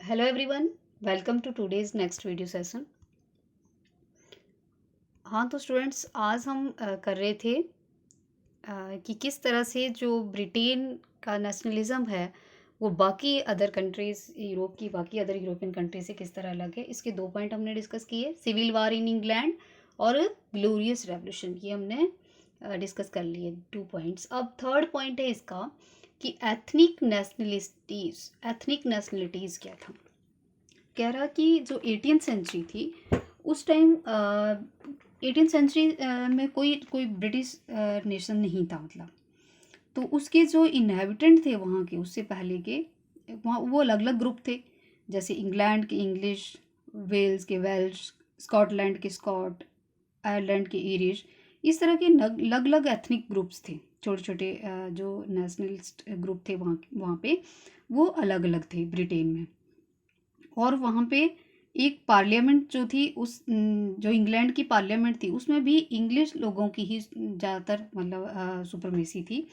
Hello everyone, welcome to today's next video session. हाँ तो students, आज हम कर रहे थे कि किस तरह से जो ब्रिटेन का नेशनलिज्म है वो बाकी अदर कंट्रीज़, यूरोप की बाकी अदर यूरोपियन कंट्री से किस तरह अलग है। इसके दो पॉइंट हमने डिस्कस किए, सिविल वार इन इंग्लैंड और ग्लोरियस रेवोल्यूशन, ये हमने डिस्कस कर लिए 2 पॉइंट्स। अब थर्ड पॉइंट है इसका कि एथनिक नेशनलिटीज़ क्या था। कह रहा कि जो 18th सेंचुरी थी उस टाइम 18th सेंचुरी में कोई कोई ब्रिटिश नेशन नहीं था, मतलब तो उसके जो इनहेबिटेंट थे वहाँ के, उससे पहले के, वहाँ वो अलग अलग ग्रुप थे। जैसे इंग्लैंड के इंग्लिश, वेल्स के वेल्श, स्कॉटलैंड के स्कॉट, आयरलैंड के ईरिश, इस तरह के अलग अलग एथनिक ग्रुप्स थे। छोटे छोटे जो नेशनलिस्ट ग्रुप थे वहाँ वहाँ पे, वो अलग अलग थे ब्रिटेन में। और वहाँ पे एक पार्लियामेंट जो थी, जो इंग्लैंड की पार्लियामेंट थी, उसमें भी इंग्लिश लोगों की ही ज़्यादातर, मतलब सुपरमेसी थी।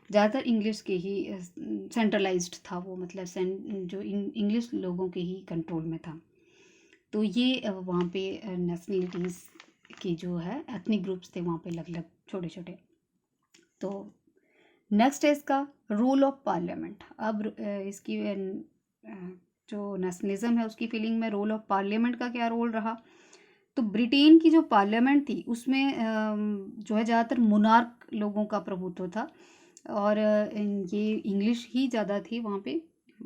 ज़्यादातर इंग्लिश के ही सेंट्रलाइज्ड था वो, मतलब जो इंग्लिश लोगों के ही कंट्रोल में था। तो ये वहाँ पे नेशनलिटीज़ की जो है एथनिक ग्रुप्स थे वहाँ पे अलग अलग छोटे छोटे। तो नेक्स्ट है इसका रूल ऑफ पार्लियामेंट। अब इसकी जो नेशनलिज्म है उसकी फीलिंग में रोल ऑफ पार्लियामेंट का क्या रोल रहा। तो ब्रिटेन की जो पार्लियामेंट थी उसमें जो है ज़्यादातर मोनार्क लोगों का प्रभुत्व था, और ये इंग्लिश ही ज़्यादा थी वहाँ पे।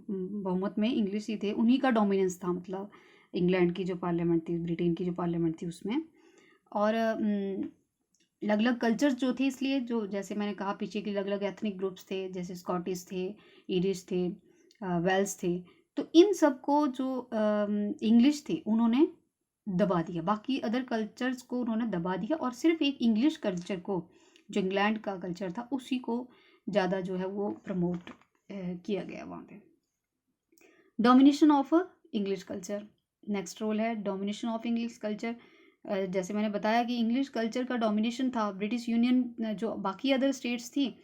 बहुमत में इंग्लिश ही थे, उन्हीं का डोमिनेंस था, मतलब इंग्लैंड की जो पार्लियामेंट थी, ब्रिटेन की जो पार्लियामेंट थी उसमें। और अलग अलग कल्चर्स जो थे, इसलिए जो जैसे मैंने कहा पीछे की अलग अलग एथनिक ग्रुप्स थे, जैसे स्कॉटिश थे, ईरिश थे, वेल्स थे। तो इन सबको जो इंग्लिश थे उन्होंने दबा दिया, बाकी अदर कल्चर्स को उन्होंने दबा दिया, और सिर्फ एक इंग्लिश कल्चर को, जो इंग्लैंड का कल्चर था, उसी को ज़्यादा जो है वो प्रमोट किया गया वहाँ पे। Domination of English culture, next role है डोमिनेशन ऑफ इंग्लिश कल्चर। जैसे मैंने बताया कि इंग्लिश कल्चर का डोमिनेशन था। ब्रिटिश यूनियन जो बाकी अदर स्टेट्स थी,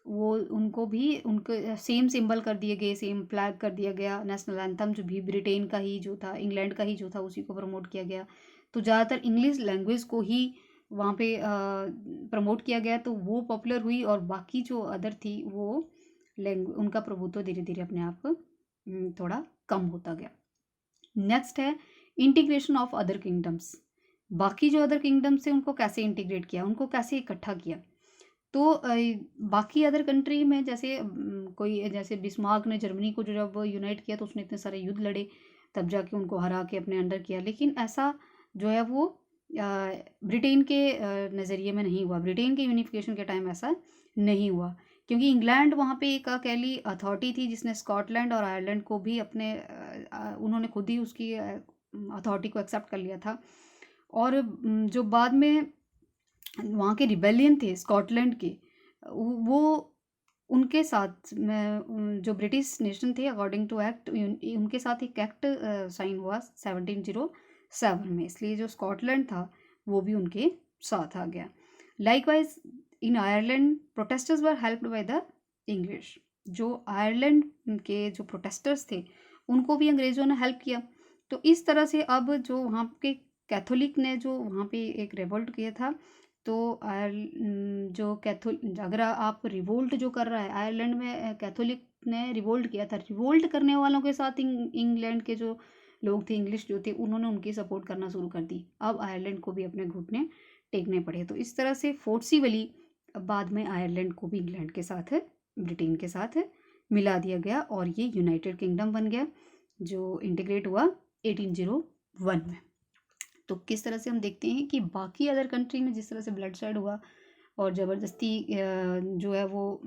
वो उनको भी उनके सेम सिंबल कर दिए गए, सेम फ्लैग कर दिया गया। नेशनल एंथम जो भी ब्रिटेन का ही जो था, इंग्लैंड का ही जो था, उसी को प्रमोट किया गया। तो ज़्यादातर इंग्लिश लैंग्वेज को ही वहाँ पे प्रमोट किया गया, तो वो पॉपुलर हुई, और बाकी जो अदर थी वो उनका प्रभुत्व धीरे धीरे अपने आप थोड़ा कम होता गया। नेक्स्ट है इंटीग्रेशन ऑफ अदर किंगडम्स। बाकी जो अदर किंगडम्स थे उनको कैसे इंटीग्रेट किया, उनको कैसे इकट्ठा किया। तो बाकी अदर कंट्री में जैसे कोई, जैसे बिस्मार्क ने जर्मनी को जो जब यूनाइट किया तो उसने इतने सारे युद्ध लड़े, तब जाके उनको हरा के अपने अंडर किया। लेकिन ऐसा जो है वो ब्रिटेन के नज़रिए में नहीं हुआ। ब्रिटेन के यूनिफिकेशन के टाइम ऐसा नहीं हुआ, क्योंकि इंग्लैंड वहाँ पे एक अकेली अथॉरिटी थी जिसने स्कॉटलैंड और आयरलैंड को भी अपने उन्होंने खुद ही उसकी अथॉरिटी को एक्सेप्ट कर लिया था। और जो बाद में वहाँ के रिबेलियन थे स्कॉटलैंड के, वो उनके साथ में जो ब्रिटिश नेशन थे, अकॉर्डिंग टू एक्ट, उनके साथ एक एक्ट साइन हुआ 1707 में, इसलिए जो स्कॉटलैंड था वो भी उनके साथ आ गया। Likewise in Ireland protesters were helped by the English. जो आयरलैंड के जो प्रोटेस्टर्स थे उनको भी अंग्रेज़ों ने हेल्प किया। तो इस तरह से अब जो वहाँ के कैथोलिक ने जो वहाँ पे एक रिवोल्ट किया था, तो जो अगर आप रिवोल्ट जो कर रहा है आयरलैंड में, कैथोलिक ने रिवोल्ट किया था, रिवोल्ट करने वालों के साथ इंग्लैंड के जो लोग थे, इंग्लिश जो थे, उन्होंने उनकी सपोर्ट करना शुरू कर दी। अब आयरलैंड को भी अपने घुटने टेकने पड़े। तो इस तरह से फोर्सिबली बाद में आयरलैंड को भी इंग्लैंड के साथ, ब्रिटेन के साथ मिला दिया गया, और ये यूनाइटेड किंगडम बन गया, जो इंटीग्रेट हुआ 1801 में। तो किस तरह से हम देखते हैं कि बाकी अदर कंट्री में जिस तरह से ब्लडशेड हुआ और ज़बरदस्ती जो है वो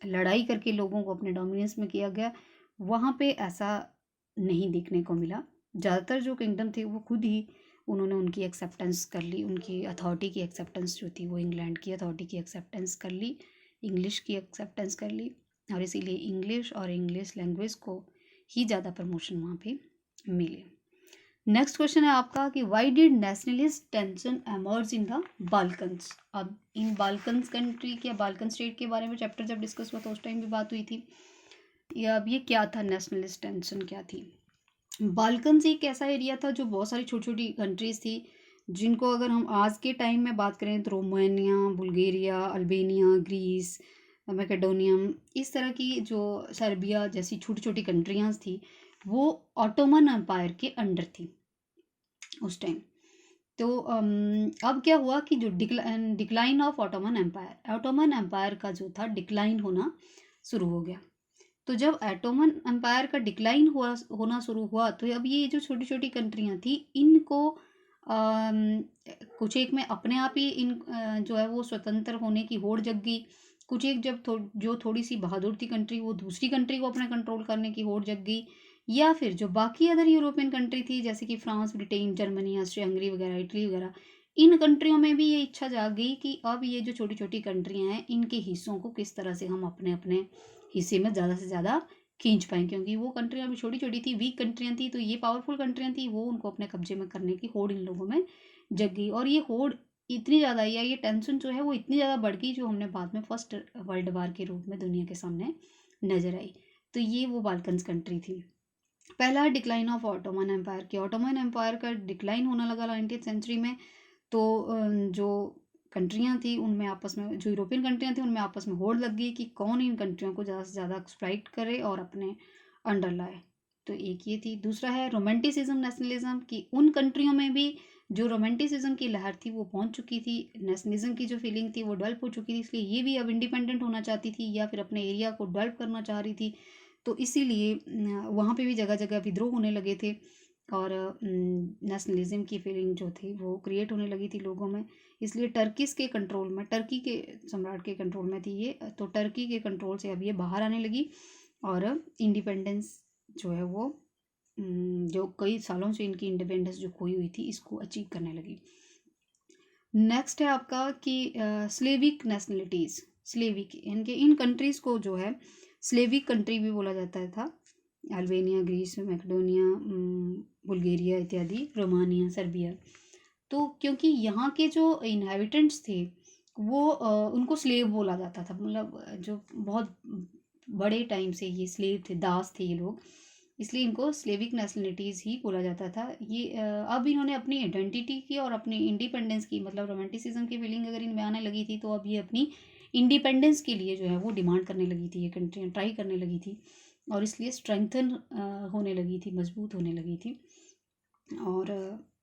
लड़ाई करके लोगों को अपने डोमिनेंस में किया गया, वहाँ पे ऐसा नहीं देखने को मिला। ज़्यादातर जो किंगडम थे वो खुद ही उन्होंने उनकी एक्सेप्टेंस कर ली, उनकी अथॉरिटी की एक्सेप्टेंस जो थी वो इंग्लैंड की अथॉरिटी की एक्सेप्टेंस कर ली, इंग्लिश की एक्सेप्टेंस कर ली, और इसीलिए इंग्लिश और इंग्लिश लैंग्वेज को ही ज़्यादा प्रमोशन वहाँ पे मिले। नेक्स्ट क्वेश्चन है आपका कि why did nationalist tension emerge in the Balkans. अब इन बाल्कन्स कंट्री के, बाल्कन स्टेट के बारे में चैप्टर जब डिस्कस हुआ तो उस टाइम भी बात हुई थी। अब ये क्या था, नेशनलिस्ट टेंशन क्या थी। बाल्कन्स एक ऐसा एरिया था जो बहुत सारी छोटी छोटी कंट्रीज़ थी, जिनको अगर हम आज के टाइम में बात करें तो रोमानिया, बुल्गारिया, अल्बानिया, ग्रीस, मैकेडोनियम, इस तरह की जो सर्बिया जैसी छोटी छोटी कंट्रियाँ थी, वो ऑटोमन एम्पायर के अंडर थी उस टाइम। तो अब क्या हुआ कि जो डिक्लाइन ऑफ ऑटोमन एम्पायर का जो था डिक्लाइन होना शुरू हो गया। तो जब ऑटोमन एम्पायर का डिक्लाइन होना शुरू हुआ, तो अब ये जो छोटी छोटी कंट्रियाँ थी, इनको कुछ एक में अपने आप ही जो है वो स्वतंत्र होने की होड़ जग गई। कुछ एक जब जो थोड़ी सी बहादुर थी कंट्री, वो दूसरी कंट्री को अपने कंट्रोल करने की होड़ जग गई। या फिर जो बाकी अदर यूरोपियन कंट्री थी, जैसे कि France, Britain, Germany, Austria, Hungary वगैरह, इटली वगैरह, इन कंट्रियों में भी ये इच्छा जाग गई कि अब ये जो छोटी छोटी कंट्रियाँ हैं, इनके हिस्सों को किस तरह से हम अपने अपने हिस्से में ज़्यादा से ज़्यादा खींच पाएँ, क्योंकि वो कंट्रियाँ अभी छोटी छोटी थी, वीक कंट्रियाँ थी, तो ये पावरफुल कंट्रियाँ थी, वो उनको अपने कब्जे में करने की होड़ इन लोगों में जग गई। और ये होड़ इतनी ज़्यादा, या ये टेंशन जो है वो इतनी ज़्यादा बढ़ गई, जो हमने बाद में फर्स्ट वर्ल्ड वार के रूप में दुनिया के सामने नजर आई। तो ये वो बाल्कन्स कंट्री थी। पहला डिक्लाइन ऑफ ऑटोमन एम्पायर की, ऑटोमन एम्पायर का डिक्लाइन होने लगा 19th सेंचुरी में। तो जो कंट्रियाँ थी उनमें आपस में, जो यूरोपियन कंट्रियाँ थी उनमें आपस में होड़ लग गई कि कौन इन कंट्रियों को ज़्यादा से ज़्यादा एक्सप्लॉइट करे और अपने अंडर लाए। तो एक ये थी। दूसरा है रोमांटिसिज्म, नेशनलिज्म की, उन कंट्रियों में भी जो रोमांटिसिज्म की लहर थी वो पहुंच चुकी थी, नेशनलिज्म की जो फीलिंग थी वो डेवलप हो चुकी थी, इसलिए ये भी अब इंडिपेंडेंट होना चाहती थी या फिर अपने एरिया को डेवलप करना चाह रही थी। तो इसीलिए वहाँ पे भी जगह जगह विद्रोह होने लगे थे, और नेशनलिज्म की फीलिंग जो थी वो क्रिएट होने लगी थी लोगों में। इसलिए टर्किस के कंट्रोल में, टर्की के सम्राट के कंट्रोल में थी ये, तो टर्की के कंट्रोल से अब ये बाहर आने लगी, और इंडिपेंडेंस जो है वो जो कई सालों से इनकी इंडिपेंडेंस जो खोई हुई थी, इसको अचीव करने लगी। नेक्स्ट है आपका कि स्लेविक नेशनलिटीज़, स्लेविक इनके, इन कंट्रीज़ को जो है स्लेविक कंट्री भी बोला जाता था। अल्बानिया, ग्रीस, मैकेडोनिया, बुल्गारिया इत्यादि, रोमानिया, सर्बिया। तो क्योंकि यहाँ के जो इनहेबिटेंट्स थे वो उनको स्लेव बोला जाता था, मतलब जो बहुत बड़े टाइम से ये स्लेव थे, दास थे ये लोग, इसलिए इनको स्लेविक नेशनलिटीज़ ही बोला जाता था। ये अब इन्होंने अपनी आइडेंटिटी की और अपनी इंडिपेंडेंस की, मतलब रोमांटिसिज्म की फीलिंग अगर इनमें आने लगी थी, तो अब ये अपनी इंडिपेंडेंस के लिए जो है वो डिमांड करने लगी थी, ये कंट्रियाँ ट्राई करने लगी थी, और इसलिए स्ट्रेंथन होने लगी थी, मजबूत होने लगी थी। और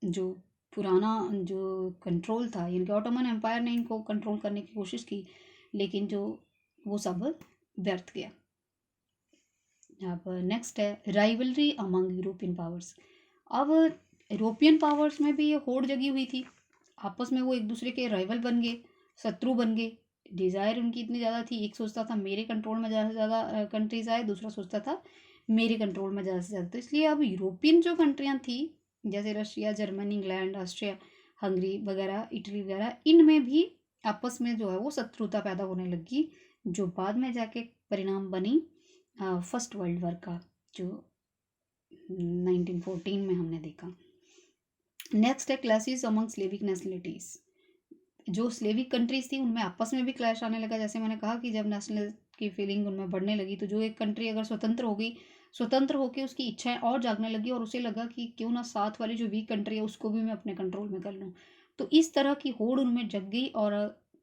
जो पुराना जो कंट्रोल था, यानी कि ऑटोमन एम्पायर ने इनको कंट्रोल करने की कोशिश की, लेकिन जो वो सब व्यर्थ गया। अब नेक्स्ट है राइवलरी अमंग यूरोपियन पावर्स। अब यूरोपियन पावर्स में भी ये होड़ जगी हुई थी, आपस में वो एक दूसरे के राइवल बन गए, शत्रु बन गए। डिज़ायर उनकी इतनी ज़्यादा थी, एक सोचता था मेरे कंट्रोल में ज़्यादा से ज़्यादा कंट्रीज आए, दूसरा सोचता था मेरे कंट्रोल में ज़्यादा से ज़्यादा। तो इसलिए अब यूरोपियन जो कंट्रियाँ थी, जैसे Russia, Germany, England, Austria, Hungary वगैरह, इटली वगैरह, इनमें भी आपस में जो है वो शत्रुता पैदा होने लगी, जो बाद में जाके परिणाम बनी फर्स्ट वर्ल्ड वॉर का, जो 1914 में हमने देखा। नेक्स्ट है क्लैशेस अमंग स्लेविक नेशनलिटीज़। जो स्लेविक कंट्रीज थी उनमें आपस में भी क्लैश आने लगा। जैसे मैंने कहा कि जब नेशनल की फीलिंग उनमें बढ़ने लगी, तो जो एक कंट्री अगर स्वतंत्र हो गई, स्वतंत्र होकर उसकी इच्छाएं और जागने लगी, और उसे लगा कि क्यों ना साथ वाली जो वीक कंट्री है उसको भी मैं अपने कंट्रोल में कर लूँ। तो इस तरह की होड़ उनमें जग गई, और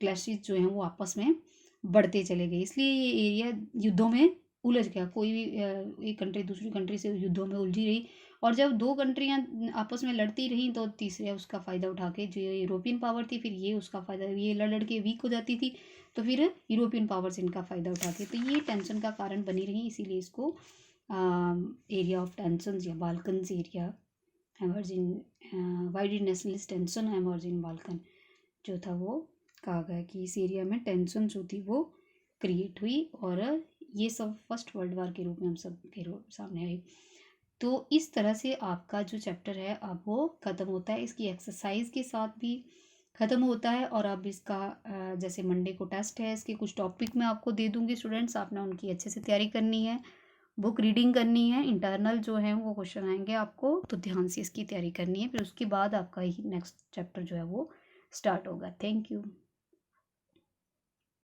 क्लैशेस जो हैं वो आपस में बढ़ते चले गए। इसलिए ये एरिया युद्धों में उलझ गया, कोई भी एक कंट्री दूसरी कंट्री से युद्धों में उलझी रही, और जब दो कंट्रियां आपस में लड़ती रहीं, तो तीसरे उसका फ़ायदा उठा के, जो यूरोपियन पावर थी, फिर ये उसका फ़ायदा, ये लड़ लड़ के वीक हो जाती थी, तो फिर यूरोपियन पावर्स इनका फ़ायदा उठाते, तो ये टेंशन का कारण बनी रही। इसीलिए इसको एरिया ऑफ टेंशन या Balkans area emerging, why did nationalist tension emerging Balkan जो था वो कहा गया कि इस एरिया में टेंशन जो थी वो क्रिएट हुई, और ये सब फर्स्ट वर्ल्ड वार के रूप में हम सब के सामने आई। तो इस तरह से आपका जो चैप्टर है अब वो ख़त्म होता है, इसकी एक्सरसाइज के साथ भी ख़त्म होता है। और अब इसका जैसे मंडे को टेस्ट है, इसके कुछ टॉपिक मैं आपको दे दूँगी स्टूडेंट्स, आपने उनकी अच्छे से तैयारी करनी है, बुक रीडिंग करनी है, इंटरनल जो है वो क्वेश्चन आएंगे आपको, तो ध्यान से इसकी तैयारी करनी है, फिर उसके बाद आपका ही नेक्स्ट चैप्टर जो है वो स्टार्ट होगा। Thank you.